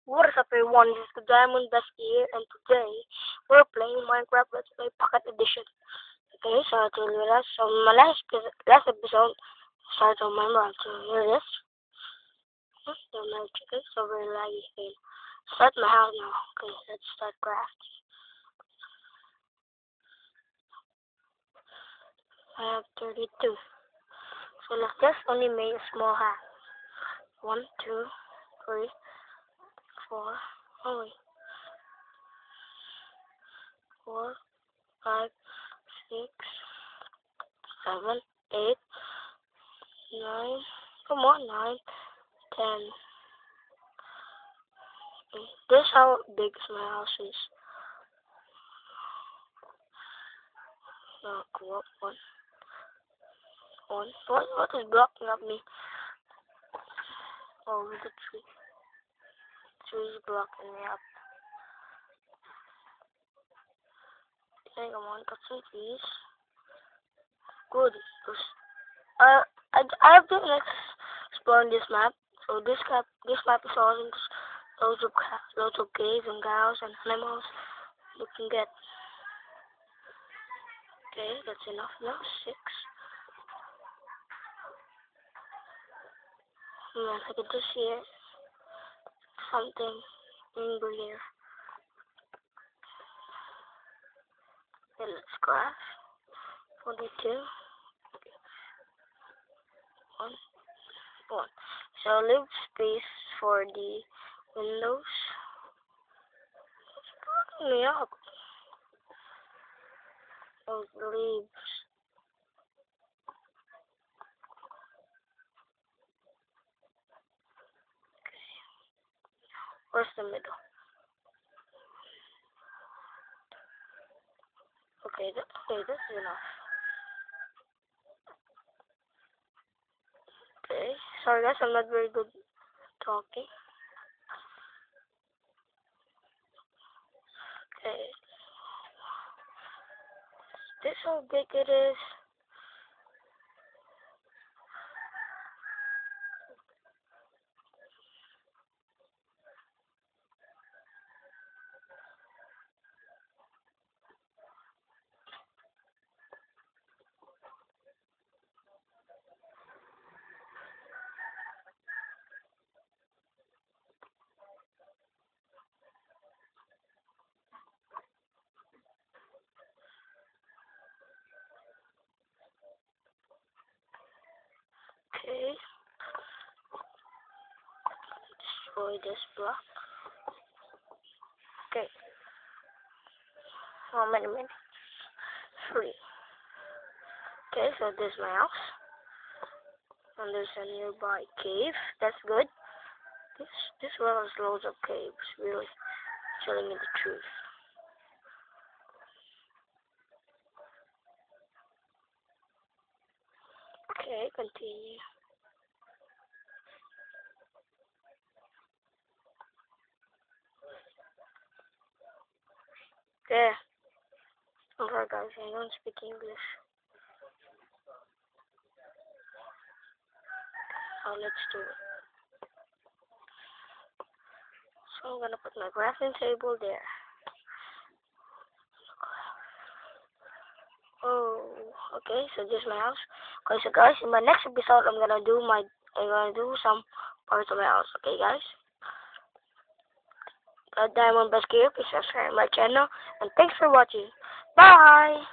What is up everyone, this is the Diamond Best here and today we're playing Minecraft Let's Play Pocket Edition. Okay, so to last so my last episode started on Minecraft, so here it is. So my chicken so very laggy again. Start my house now. Okay, let's start crafting. I have 32. So let's just only make a small hat. 1, 2, 3, 4, oh wait. 4, 5, 6, 7, 8, 9, come on, 9, 10. This is how big my house is. Now go up one. What is blocking up me? Oh, the tree. Tree's blocking me up. Okay, come on, cut some trees. Good. I've been exploring this map. So this map is awesome. Loads of caves and cows and animals you can get. Okay, that's enough now. 6. Man, I can just hear something in here. Okay, let's craft. 42. 1. So leave space for the windows. It's blocking me up. Those leaves. Where's the middle? Okay, this is enough. Okay, sorry guys, I'm not very good talking. Okay, this how big it is. Okay, destroy this block. Okay, how many minutes? 3. Okay, so this is my house. And there's a nearby cave. That's good. This world has loads of caves, really chilling in the truth. Okay, continue. Okay. I'm sorry guys, I don't speak English. So let's do it. So I'm gonna put my crafting table there. Oh, okay, so this is my house. Okay, so guys, in my next episode, I'm gonna do some parts of my house. Okay, guys. Diamond Best Gear, please subscribe my channel, and thanks for watching. Bye.